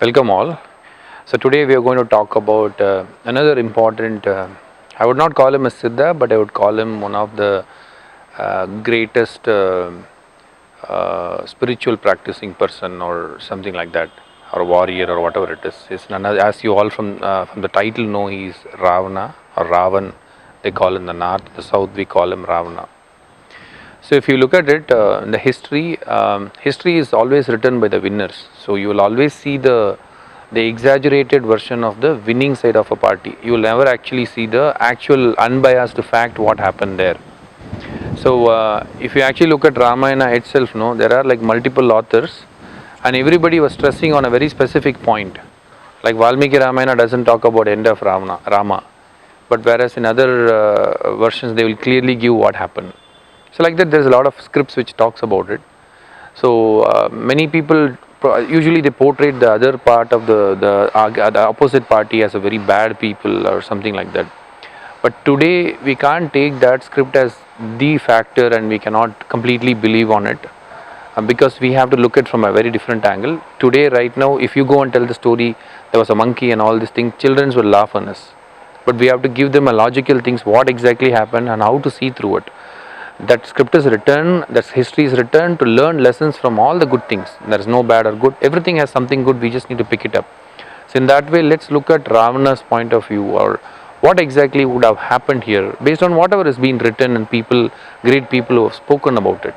Welcome all. So today we are going to talk about another important, I would not call him a Siddha, but I would call him one of the greatest spiritual practicing person or something like that, or warrior or whatever it is. It's none other, as you all from the title know, he is Ravana or Ravan. They call in the north, the south we call him Ravana. So if you look at it in the history, history is always written by the winners. So you will always see the exaggerated version of the winning side of a party. You will never actually see the actual unbiased fact what happened there. So if you actually look at Ramayana itself, no, there are like multiple authors, and everybody was stressing on a very specific point. Like Valmiki Ramayana doesn't talk about end of Rama, but whereas in other versions they will clearly give what happened. So like that, there's a lot of scripts which talks about it. So many people usually they portray the other part of the opposite party as a very bad people or something like that. But today we can't take that script as the factor, and we cannot completely believe on it because we have to look at from a very different angle. Today, right now, if you go and tell the story, there was a monkey and all these things, children will laugh on us. But we have to give them a logical things, what exactly happened and how to see through it. That script is written, that history is written to learn lessons from all the good things. There is no bad or good. Everything has something good. We just need to pick it up. So in that way, let's look at Ravana's point of view, or what exactly would have happened here based on whatever has been written and people, great people who have spoken about it.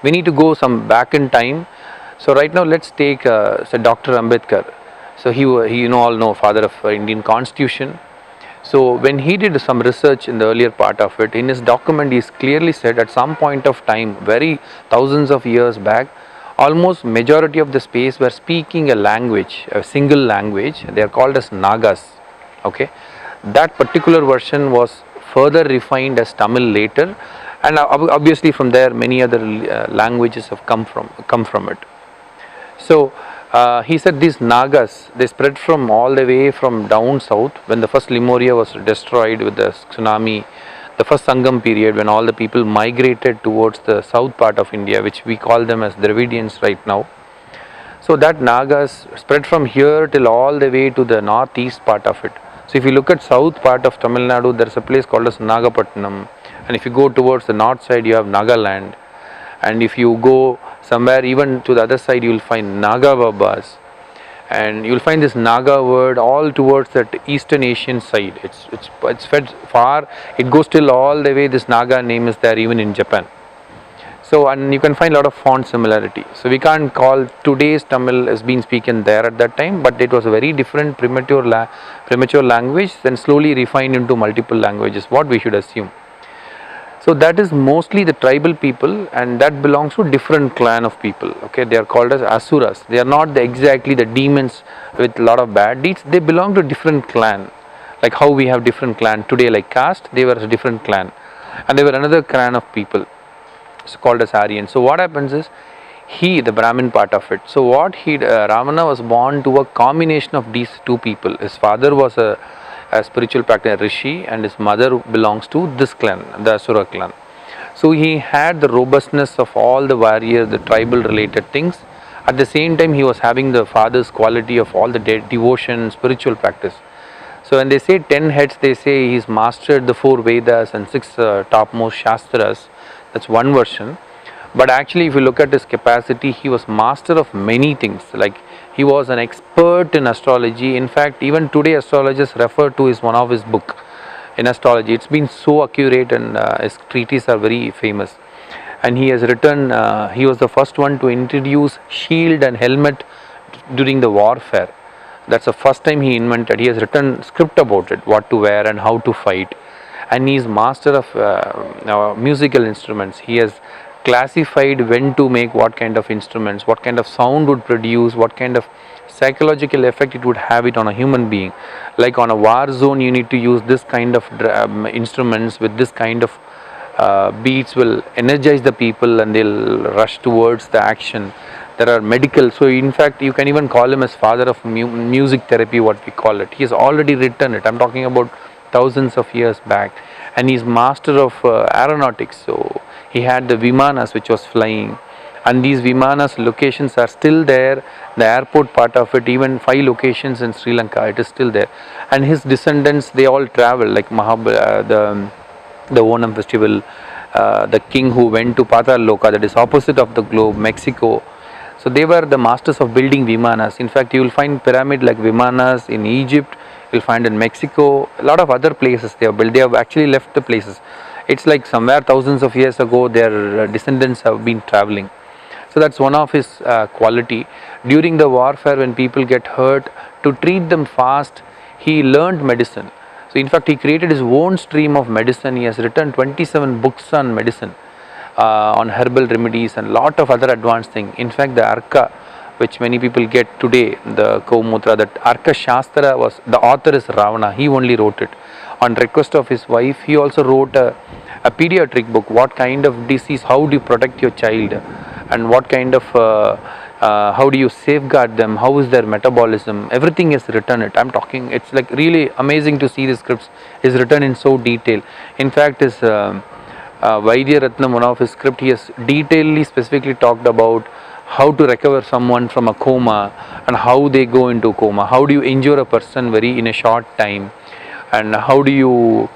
We need to go some back in time. So right now, let's take say Dr. Ambedkar. So he you all know, father of Indian Constitution. So when he did some research in the earlier part of it, in his document he clearly said at some point of time, very thousands of years back, almost majority of the space were speaking a language, a single language. They are called as Nagas. Okay, that particular version was further refined as Tamil later, and obviously from there many other languages have come from it. So he said these Nagas, they spread from all the way from down south when the first Lemuria was destroyed with the tsunami, the first Sangam period when all the people migrated towards the south part of India, which we call them as Dravidians right now. So that Nagas spread from here till all the way to the northeast part of it. So if you look at south part of Tamil Nadu, there is a place called as Nagapattinam, and if you go towards the north side you have Nagaland, and if you go somewhere even to the other side you will find Naga Babas, and you will find this Naga word all towards that Eastern Asian side. It's fed far, it goes till all the way. This Naga name is there even in Japan. So, and you can find a lot of font similarity. So we can't call today's Tamil as being spoken there at that time, but it was a very different premature language, then slowly refined into multiple languages, what we should assume. So that is mostly the tribal people, and that belongs to different clan of people. Okay, they are called as Asuras. They are not exactly the demons with a lot of bad deeds. They belong to different clan. Like how we have different clan today, like caste, they were a different clan, and they were another clan of people. It's called as Aryan. So what happens is, the Brahmin part of it. So what Ravana was born to a combination of these two people. His father was a spiritual practitioner, Rishi, and his mother belongs to this clan, the Asura clan. So he had the robustness of all the warrior, the tribal related things. At the same time, he was having the father's quality of all the devotion, spiritual practice. So when they say 10 heads, they say he's mastered the 4 Vedas and 6 topmost Shastras. That's one version. But actually, if you look at his capacity, he was master of many things. Like he was an expert in astrology. In fact, even today astrologers refer to one of his book in astrology. It's been so accurate, and his treatises are very famous. And he has written, he was the first one to introduce shield and helmet during the warfare. That's the first time he invented. He has written script about it, what to wear and how to fight. And he is master of musical instruments. He has classified when to make what kind of instruments, what kind of sound would produce, what kind of psychological effect it would have it on a human being. Like on a war zone, you need to use this kind of instruments with this kind of beats will energize the people and they'll rush towards the action. There are medical, so in fact you can even call him as father of music therapy, what we call it. He has already written it. I'm talking about thousands of years back, and he's master of aeronautics. So he had the Vimanas which was flying, And these Vimanas locations are still there. The airport part of it, even 5 locations in Sri Lanka, it is still there. And his descendants, they all travel, like the Onam festival, the king who went to Patal Loka, that is opposite of the globe, Mexico. So they were the masters of building Vimanas. In fact, you will find pyramid like Vimanas in Egypt, you will find in Mexico, a lot of other places they have built. They have actually left the places. It's like somewhere thousands of years ago, their descendants have been traveling. So that's one of his quality. During the warfare, when people get hurt, to treat them fast, he learned medicine. So in fact, he created his own stream of medicine. He has written 27 books on medicine, on herbal remedies and lot of other advanced things. In fact, the Arka, which many people get today, the Kaumutra, that Arka Shastra, was, the author is Ravana. He only wrote it. On request of his wife, he also wrote a pediatric book. What kind of disease, how do you protect your child, and what kind of how do you safeguard them, how is their metabolism, everything is written it. I'm talking, it's like really amazing to see the scripts is written in so detail. In fact, his Vaidya Ratnam, one of his script, he has detailedly specifically talked about how to recover someone from a coma and how they go into coma, how do you injure a person very in a short time, and how do you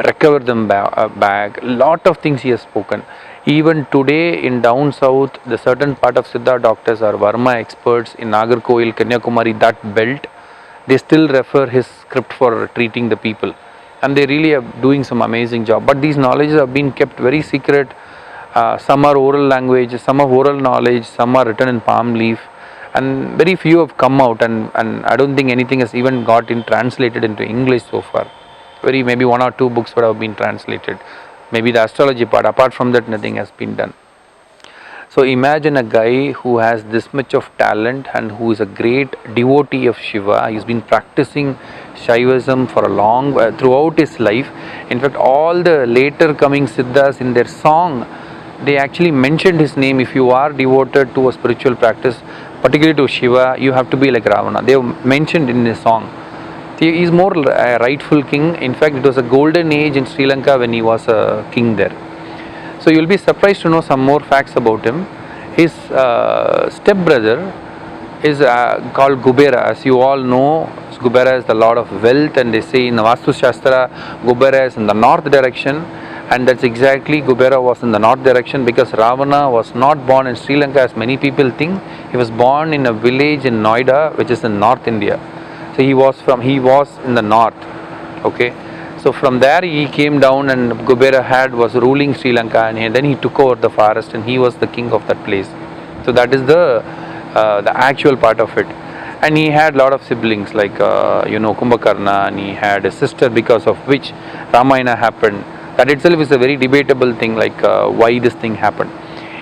recover them back. Lot of things he has spoken. Even today in down south, the certain part of Siddha doctors are Varma experts in Nagarkoil, Kanyakumari, that belt, they still refer his script for treating the people, and they really are doing some amazing job. But these knowledges have been kept very secret. Some are oral language, some are oral knowledge, some are written in palm leaf, and very few have come out, and I don't think anything has even got translated into English so far. Maybe 1 or 2 books would have been translated. Maybe the astrology part. Apart from that, nothing has been done. So imagine a guy who has this much of talent and who is a great devotee of Shiva. He's been practicing Shaivism for a long throughout his life. In fact, all the later coming Siddhas in their song, they actually mentioned his name. If you are devoted to a spiritual practice, particularly to Shiva, you have to be like Ravana. They have mentioned in his song. He is more a rightful king. In fact, it was a golden age in Sri Lanka when he was a king there. So you will be surprised to know some more facts about him. His stepbrother is called Kubera. As you all know, Kubera is the lord of wealth, and they say in the Vastu Shastra, Kubera is in the north direction, and that's exactly, Kubera was in the north direction because Ravana was not born in Sri Lanka as many people think. He was born in a village in Noida, which is in North India. So he was in the north, okay. So from there he came down, and Kubera was ruling Sri Lanka, and then he took over the forest, and he was the king of that place. So that is the actual part of it. And he had a lot of siblings like Kumbhakarna, and he had a sister because of which Ramayana happened. That itself is a very debatable thing, like why this thing happened.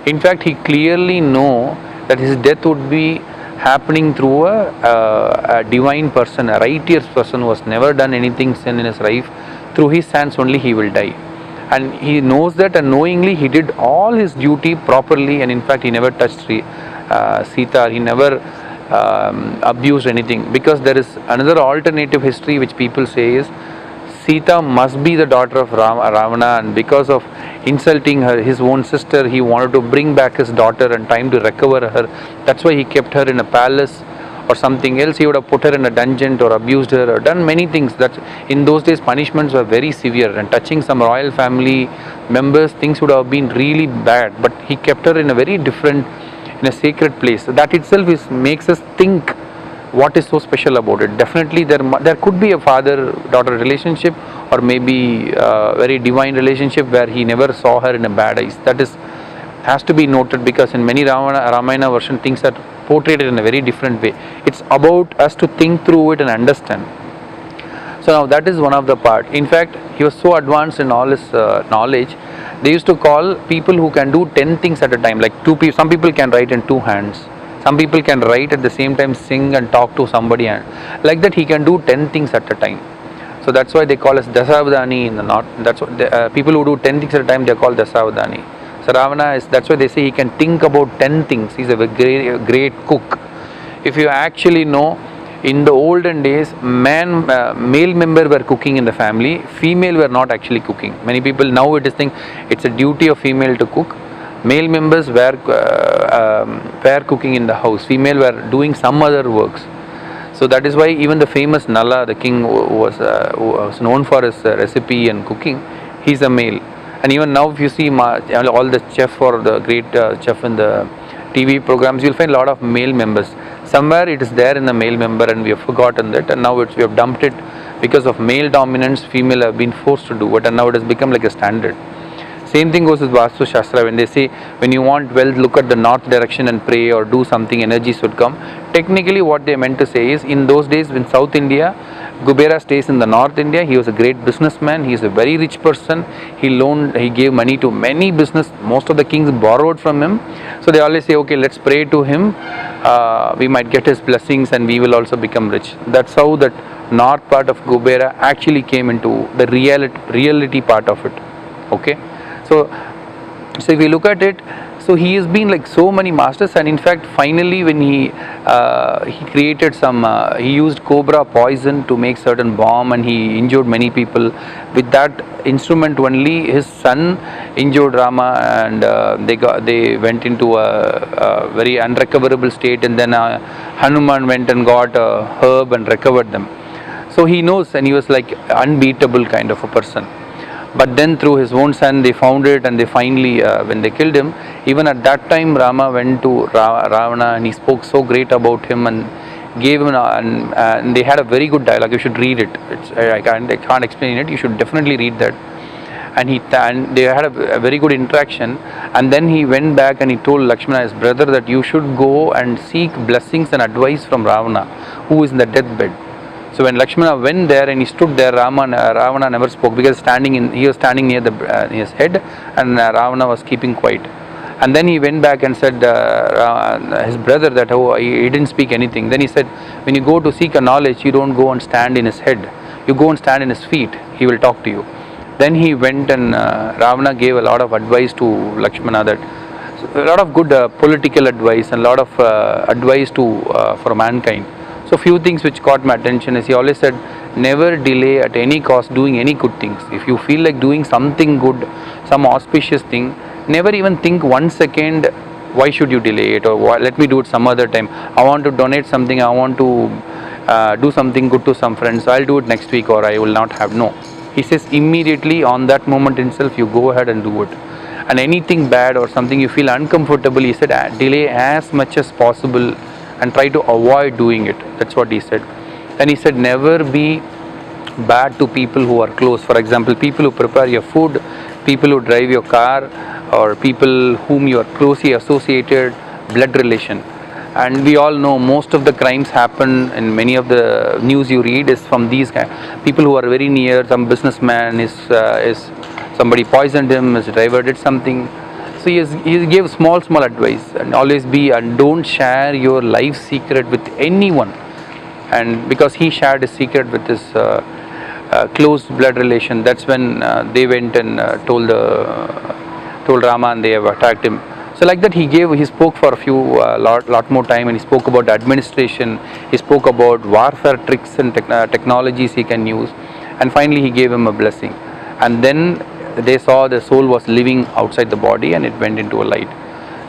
In fact, he clearly know that his death would be happening through a divine person, a righteous person who has never done anything sin in his life. Through his hands only he will die, and he knows that, and knowingly he did all his duty properly. And in fact, he never touched Sita, he never abused anything, because there is another alternative history which people say is Sita must be the daughter of Ravana, and because of insulting his own sister, he wanted to bring back his daughter and time to recover her. That's why he kept her in a palace or something else. He would have put her in a dungeon or abused her or done many things. That in those days punishments were very severe, and touching some royal family members, things would have been really bad. But he kept her in a very different, in a sacred place. That itself makes us think what is so special about it. Definitely there could be a father-daughter relationship, or maybe a very divine relationship where he never saw her in a bad eyes. That has to be noted, because in many Ramayana version things are portrayed in a very different way. It's about us to think through it and understand. So now that is one of the part. In fact, he was so advanced in all his knowledge. They used to call people who can do 10 things at a time, like some people can write in 2 hands. Some people can write at the same time, sing and talk to somebody, and like that he can do 10 things at a time. So that's why they call us Dasavadani in the north. That's what people who do 10 things at a time, they are called Dasavadani. So Ravana that's why they say he can think about 10 things. He's a great cook. If you actually know, in the olden days, male member were cooking in the family, female were not actually cooking. Many people now think it's a duty of female to cook. Male members were cooking in the house, female were doing some other works. So that is why even the famous Nala, the king who was known for his recipe and cooking, he's a male. And even now if you see all the chef or the great chef in the TV programs, you'll find a lot of male members. Somewhere it is there in the male member and we have forgotten that, and now we have dumped it because of male dominance. Female have been forced to do it, and now it has become like a standard. Same thing goes with Vastu Shastra. When they say when you want wealth, look at the north direction and pray or do something, energy should come. Technically what they meant to say is, in those days in South India, Kubera stays in the North India. He was a great businessman. He is a very rich person. He gave money to many business. Most of the kings borrowed from him. So they always say, okay, let's pray to him. We might get his blessings and we will also become rich. That's how that north part of Kubera actually came into the reality part of it. Okay. So if we look at it, so he has been like so many masters, and in fact finally when he created he used cobra poison to make certain bomb, and he injured many people with that instrument only. His son injured Rama, and they went into a very unrecoverable state, and then Hanuman went and got a herb and recovered them. So he knows, and he was like unbeatable kind of a person. But then through his own son they found it, and they finally when they killed him, even at that time Rama went to Ravana and he spoke so great about him and gave him and they had a very good dialogue. You should read it. I can't explain it. You should definitely read that. And they had a very good interaction, and then he went back and he told Lakshmana, his brother, that you should go and seek blessings and advice from Ravana, who is in the deathbed. So when Lakshmana went there and he stood there, Ravana never spoke, because he was standing near his head, and Ravana was keeping quiet. And then he went back and said his brother that he didn't speak anything. Then he said, when you go to seek a knowledge, you don't go and stand in his head, you go and stand in his feet. He will talk to you. Then he went and Ravana gave a lot of advice to Lakshmana, a lot of good political advice and a lot of advice for mankind. So few things which caught my attention is, he always said, never delay at any cost doing any good things. If you feel like doing something good, some auspicious thing, never even think 1 second, why should you delay it, or let me do it some other time. I want to donate something, I want to do something good to some friends, so I'll do it next week, or I will not have. No. He says immediately on that moment itself, you go ahead and do it. And anything bad or something you feel uncomfortable, he said, delay as much as possible and try to avoid doing it. That's what he said. And he said, never be bad to people who are close. For example, people who prepare your food, people who drive your car, or people whom you are closely associated, blood relation. And we all know most of the crimes happen, and many of the news you read is from these people who are very near. Some businessman is somebody poisoned him, his driver did something. So he gave small advice, and always and don't share your life secret with anyone. And because he shared his secret with his close blood relation, that's when they went and told Rama, and they have attacked him. So like that he spoke for a few lot more time, and he spoke about administration, he spoke about warfare tricks and technologies he can use, and finally he gave him a blessing. And then they saw the soul was living outside the body, and it went into a light.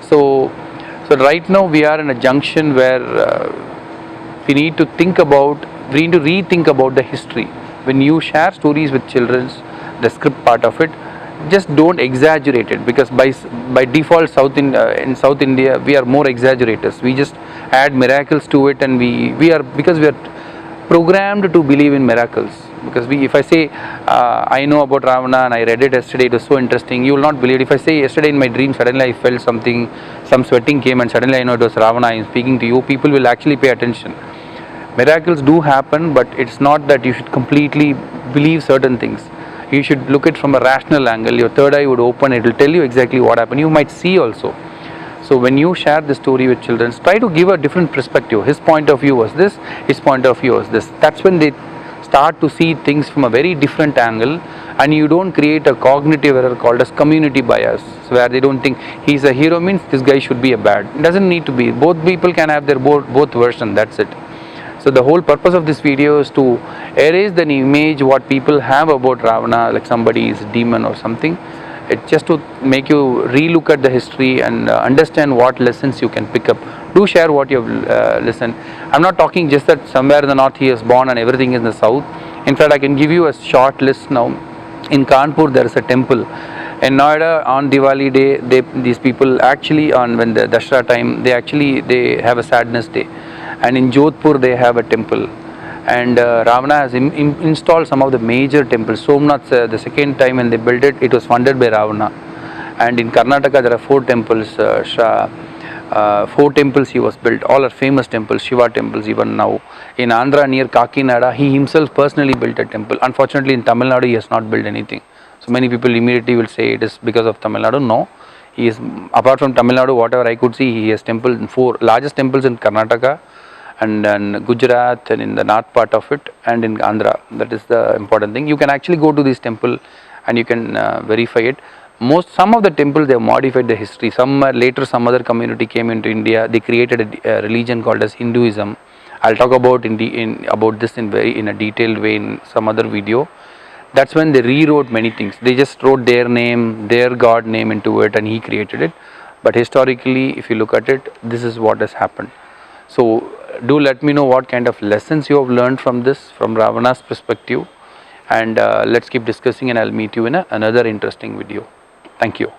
So right now we are in a junction where we need to rethink about the history. When you share stories with children, the script part of it, just don't exaggerate it, because by default in South India we are more exaggerators. We just add miracles to it, and we are programmed to believe in miracles. Because if I say I know about Ravana and I read it yesterday, it was so interesting, you will not believe it. If I say yesterday in my dream suddenly I felt something, some sweating came, and suddenly I know it was Ravana I am speaking to you, people will actually pay attention. Miracles do happen, but it's not that you should completely believe certain things. You should look at it from a rational angle. Your third eye would open, it will tell you exactly what happened. You might see also. So when you share the story with children, try to give a different perspective. His point of view was this, his point of view was this. That's when they start to see things from a very different angle, and you don't create a cognitive error called as community bias, where they don't think he's a hero means this guy should be a bad. It doesn't need to be. Both people can have their both version, that's it. So the whole purpose of this video is to erase the image what people have about Ravana, like somebody is a demon or something, It's just to make you relook at the history and understand what lessons you can pick up. Do share what you've listened. I'm not talking just that somewhere in the north he is born and everything is in the south. In fact, I can give you a short list now. In Kanpur, there is a temple. In Noida, on Diwali day, these people actually, on when the Dashra time, they have a sadness day. And in Jodhpur, they have a temple. And Ravana has installed some of the major temples. Somnath, the second time when they built it, it was funded by Ravana. And in Karnataka, there are 4 temples. 4 temples he was built. All are famous temples, Shiva temples even now. In Andhra near Kakinada, he himself personally built a temple. Unfortunately, in Tamil Nadu, he has not built anything. So many people immediately will say it is because of Tamil Nadu. No, he is, apart from Tamil Nadu, whatever I could see, he has temple, 4 largest temples in Karnataka, and in Gujarat, and in the north part of it, and in Andhra. That is the important thing. You can actually go to this temple and you can verify it. Some of the temples, they have modified the history. Later some other community came into India. They created a religion called as Hinduism. I'll talk about about this in a detailed way in some other video. That's when they rewrote many things. They just wrote their name, their god name into it, and he created it. But historically, if you look at it, this is what has happened. So do let me know what kind of lessons you have learned from this, from Ravana's perspective, and let's keep discussing, and I'll meet you in another interesting video. Thank you.